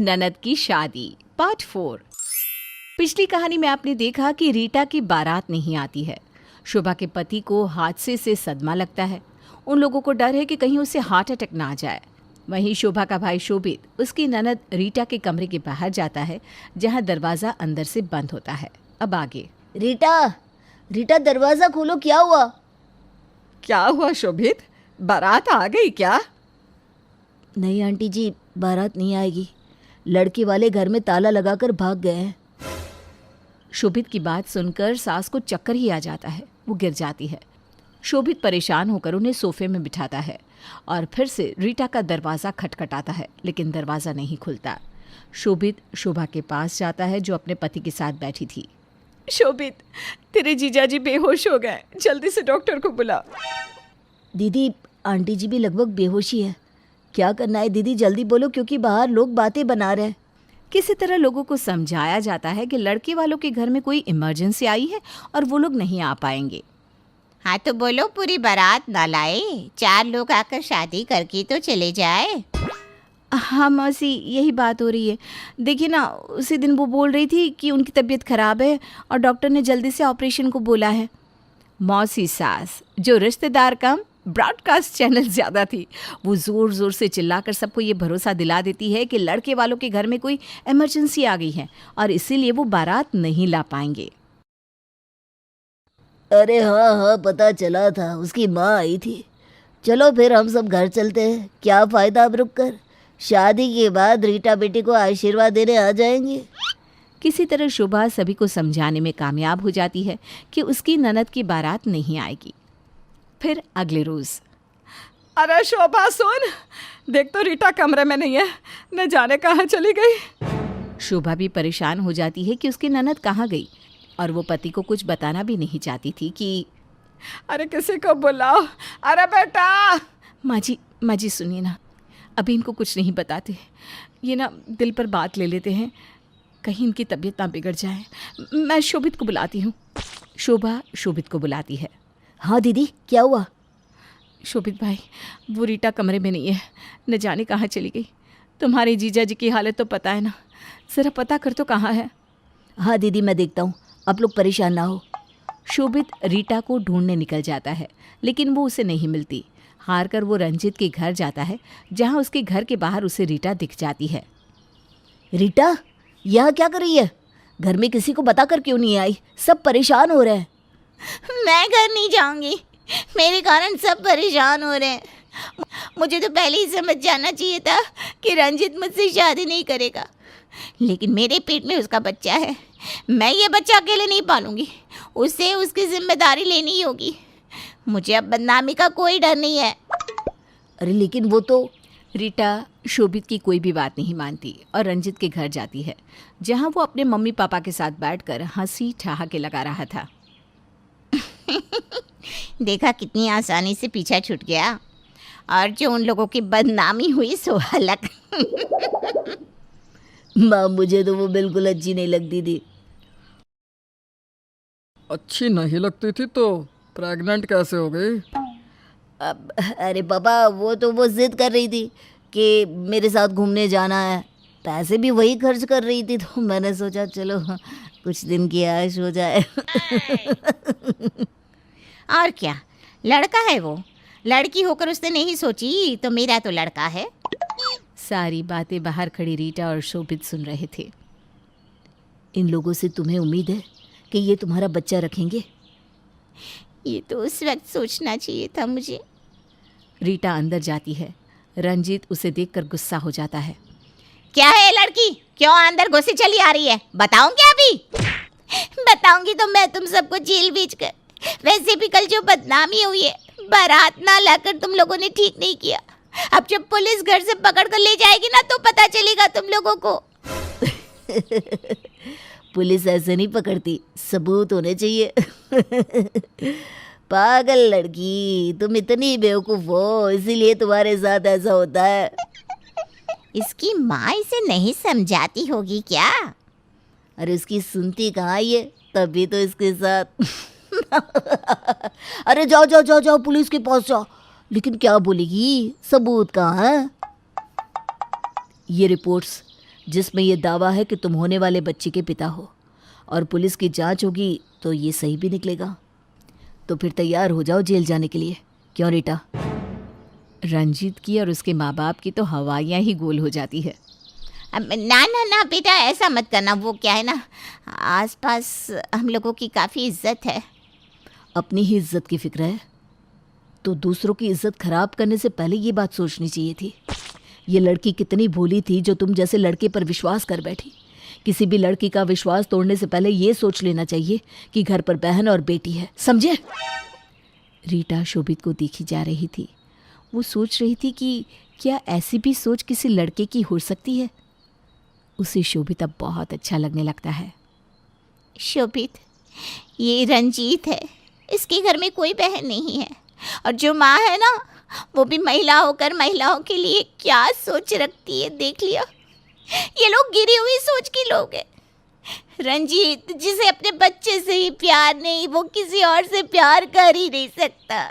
ननद की शादी पार्ट 4। पिछली कहानी में आपने देखा कि रीटा की बारात नहीं आती है। शोभा के पति को हादसे से सदमा लगता है। उन लोगों को डर है कि कहीं उसे हार्ट अटैक ना आ जाए। वहीं शोभा का भाई शोभित उसकी ननद रीटा के कमरे के बाहर जाता है, जहां दरवाजा अंदर से बंद होता है। अब आगे। रीटा दरवाजा खोलो, क्या हुआ? क्या हुआ शोभित, बारात आ गई क्या? नहीं आंटी जी, बारात नहीं आएगी। लड़के वाले घर में ताला लगाकर भाग गए हैं। शोभित की बात सुनकर सास को चक्कर ही आ जाता है। वो गिर जाती है। शोभित परेशान होकर उन्हें सोफे में बिठाता है और फिर से रीटा का दरवाज़ा खटखटाता है, लेकिन दरवाज़ा नहीं खुलता। शोभित शोभा के पास जाता है, जो अपने पति के साथ बैठी थी। शोभित, तेरे जीजाजी बेहोश हो गए, जल्दी से डॉक्टर को बुला। दीदी, आंटी जी भी लगभग बेहोशी है। क्या करना है दीदी, जल्दी बोलो, क्योंकि बाहर लोग बातें बना रहे हैं। किसी तरह लोगों को समझाया जाता है कि लड़के वालों के घर में कोई इमरजेंसी आई है और वो लोग नहीं आ पाएंगे। हाँ तो बोलो, पूरी बारात ना लाए, 4 लोग आकर शादी करके तो चले जाए। हाँ मौसी, यही बात हो रही है। देखिए ना, उसी दिन वो बोल रही थी कि उनकी तबीयत खराब है और डॉक्टर ने जल्दी से ऑपरेशन को बोला है। मौसी सास, जो रिश्तेदार कम ब्रॉडकास्ट चैनल ज़्यादा थी, वो ज़ोर ज़ोर से चिल्लाकर सबको ये भरोसा दिला देती है कि लड़के वालों के घर में कोई इमरजेंसी आ गई है और इसीलिए वो बारात नहीं ला पाएंगे। अरे हाँ, पता चला था, उसकी माँ आई थी। चलो फिर हम सब घर चलते हैं, क्या फ़ायदा अब रुक कर। शादी के बाद रीटा बेटी को आशीर्वाद देने आ जाएंगे। किसी तरह शोभा सभी को समझाने में कामयाब हो जाती है कि उसकी ननद की बारात नहीं आएगी। फिर अगले रोज़। अरे शोभा सुन, देख तो रीटा कमरे में नहीं है, न जाने कहाँ चली गई। शोभा भी परेशान हो जाती है कि उसकी ननद कहाँ गई, और वो पति को कुछ बताना भी नहीं चाहती थी कि अरे किसी को बुलाओ। अरे बेटा। माँ जी सुनिए ना, अभी इनको कुछ नहीं बताते। ये ना दिल पर बात ले लेते हैं, कहीं इनकी तबीयत ना बिगड़ जाए। मैं शोभित को बुलाती हूँ। शोभा शोभित को बुलाती है। हाँ दीदी, क्या हुआ? शोभित भाई, वो रीटा कमरे में नहीं है, न जाने कहाँ चली गई। तुम्हारे जीजा जी की हालत तो पता है ना, ज़रा पता कर तो कहाँ है। हाँ दीदी, मैं देखता हूँ, आप लोग परेशान ना हो। शोभित रीटा को ढूंढने निकल जाता है, लेकिन वो उसे नहीं मिलती। हार कर वो रंजित के घर जाता है, जहाँ उसके घर के बाहर उसे रीटा दिख जाती है। रीटा, यहाँ क्या कर रही है? घर में किसी को बताकर क्यों नहीं आई? सब परेशान हो रहे हैं। मैं घर नहीं जाऊंगी, मेरे कारण सब परेशान हो रहे हैं। मुझे तो पहले ही समझ जाना चाहिए था कि रंजित मुझसे शादी नहीं करेगा, लेकिन मेरे पेट में उसका बच्चा है। मैं ये बच्चा अकेले नहीं पालूंगी, उसे उसकी जिम्मेदारी लेनी ही होगी। मुझे अब बदनामी का कोई डर नहीं है। अरे लेकिन वो तो... रीटा शोभित की कोई भी बात नहीं मानती और रंजित के घर जाती है, जहाँ वो अपने मम्मी पापा के साथ बैठकर हंसी ठहाके लगा रहा था। देखा कितनी आसानी से पीछा छूट गया, और जो उन लोगों की बदनामी हुई सो हलक। माँ, मुझे तो वो बिल्कुल अच्छी नहीं लगती थी। अच्छी नहीं लगती थी तो प्रेग्नेंट कैसे हो गई? अरे पापा, वो जिद कर रही थी कि मेरे साथ घूमने जाना है। पैसे भी वही खर्च कर रही थी, तो मैंने सोचा चलो कुछ दिन की आयुष हो जाए। और क्या, लड़का है वो, लड़की होकर उसने नहीं सोची तो मेरा तो लड़का है। सारी बातें बाहर खड़ी रीटा और शोभित सुन रहे थे। इन लोगों से तुम्हें उम्मीद है कि ये तुम्हारा बच्चा रखेंगे? ये तो उस वक्त सोचना चाहिए था मुझे। रीटा अंदर जाती है। रंजित उसे देखकर गुस्सा हो जाता है। क्या है लड़की, क्यों अंदर घुसी चली आ रही है? बताऊंगी अभी। बताऊंगी तो मैं तुम सबको जेल भेज कर। वैसे भी कल जो बदनामी हुई है, बारात ना लाकर तुम लोगों ने ठीक नहीं किया। अब जब पुलिस घर से पकड़ कर ले जाएगी ना, तो पता चलेगा तुम लोगों को। पुलिस ऐसे नहीं पकड़ती, सबूत होने चाहिए। पागल लड़की, तुम इतनी बेवकूफ़ हो, इसीलिए तुम्हारे साथ ऐसा होता है। इसकी माँ इसे नहीं समझाती होगी क्या? अरे उसकी सुनती कहाँ ये, तभी तो इसके साथ। अरे जाओ जाओ जाओ जाओ, पुलिस के पास जाओ। लेकिन क्या बोलेगी, सबूत कहाँ है? ये रिपोर्ट्स जिसमें ये दावा है कि तुम होने वाले बच्चे के पिता हो, और पुलिस की जांच होगी तो ये सही भी निकलेगा। तो फिर तैयार हो जाओ जेल जाने के लिए। क्यों रीटा? रंजीत की और उसके माँ बाप की तो हवाइयाँ ही गोल हो जाती है। अब ना ना ना बेटा, ऐसा मत करना। वो क्या है ना, आसपास हम लोगों की काफ़ी इज्जत है। अपनी ही इज्जत की फिक्र है तो दूसरों की इज्जत खराब करने से पहले ये बात सोचनी चाहिए थी। ये लड़की कितनी भोली थी जो तुम जैसे लड़के पर विश्वास कर बैठी। किसी भी लड़की का विश्वास तोड़ने से पहले ये सोच लेना चाहिए कि घर पर बहन और बेटी है, समझे? रीटा शोभित को देखी जा रही थी। वो सोच रही थी कि क्या ऐसी भी सोच किसी लड़के की हो सकती है। उसे शोभित अब बहुत अच्छा लगने लगता है। शोभित, ये रंजीत है, इसके घर में कोई बहन नहीं है, और जो माँ है ना, वो भी महिला होकर महिलाओं के लिए क्या सोच रखती है, देख लिया। ये लोग गिरी हुई सोच के लोग हैं। रंजीत, जिसे अपने बच्चे से ही प्यार नहीं, वो किसी और से प्यार कर ही नहीं सकता।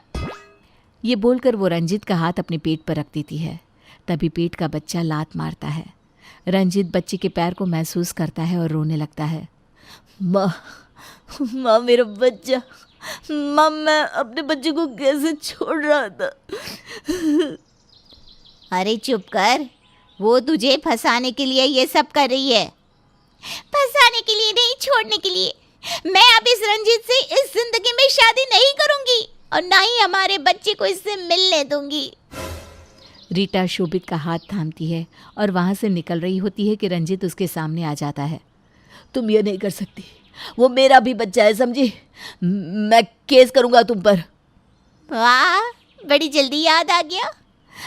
ये बोलकर वो रंजीत का हाथ अपने पेट पर रख देती है। तभी पेट का बच्चा लात मारता है। रंजीत बच्चे के पैर को महसूस करता है और रोने लगता है। माँ मेरा बच्चा, माँ मैं अपने बच्चे को कैसे छोड़ रहा था। अरे चुप कर, वो तुझे फंसाने के लिए ये सब कर रही है। फंसाने के लिए नहीं, छोड़ने के लिए। मैं अब इस रंजीत से इस जिंदगी में शादी नहीं करूंगी, और ना ही हमारे बच्चे को इससे मिलने दूंगी। रीटा शोभित का हाथ थामती है और वहाँ से निकल रही होती है कि रंजीत उसके सामने आ जाता है। तुम ये नहीं कर सकती, वो मेरा भी बच्चा है, समझी? मैं केस करूंगा तुम पर। वाह, बड़ी जल्दी याद आ गया।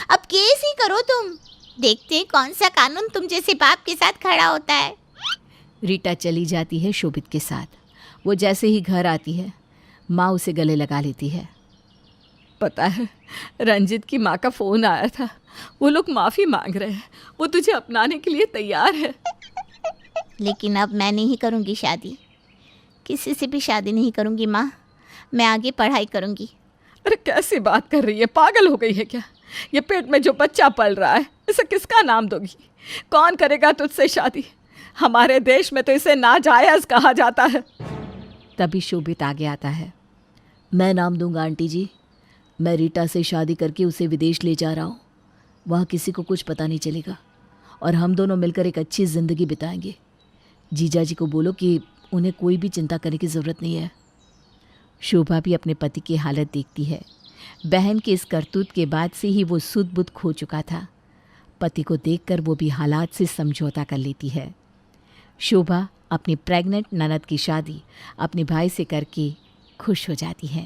अब केस ही करो तुम, देखते हैं कौन सा कानून तुम जैसे बाप के साथ खड़ा होता है। रीटा चली जाती है शोभित के साथ। वो जैसे ही घर आती है, माँ उसे गले लगा लेती है। पता है, रंजीत की माँ का फ़ोन आया था। वो लोग माफ़ी मांग रहे हैं, वो तुझे अपनाने के लिए तैयार है। लेकिन अब मैं नहीं करूँगी शादी, किसी से भी शादी नहीं करूँगी माँ। मैं आगे पढ़ाई करूँगी। अरे कैसी बात कर रही है, पागल हो गई है क्या? ये पेट में जो बच्चा पल रहा है, इसे किसका नाम दोगी? कौन करेगा तुझसे शादी? हमारे देश में तो इसे नाजायज़ कहा जाता है। तभी शोभित आगे आता है। मैं नाम दूंगा आंटी जी। मैं रीटा से शादी करके उसे विदेश ले जा रहा हूँ। वहाँ किसी को कुछ पता नहीं चलेगा और हम दोनों मिलकर एक अच्छी ज़िंदगी बिताएंगे। जीजा जी को बोलो कि उन्हें कोई भी चिंता करने की ज़रूरत नहीं है। शोभा भी अपने पति की हालत देखती है। बहन के इस करतूत के बाद से ही वो सुध बुध खो चुका था। पति को देखकर वो भी हालात से समझौता कर लेती है। शोभा अपनी प्रेग्नेंट ननद की शादी अपने भाई से करके खुश हो जाती है।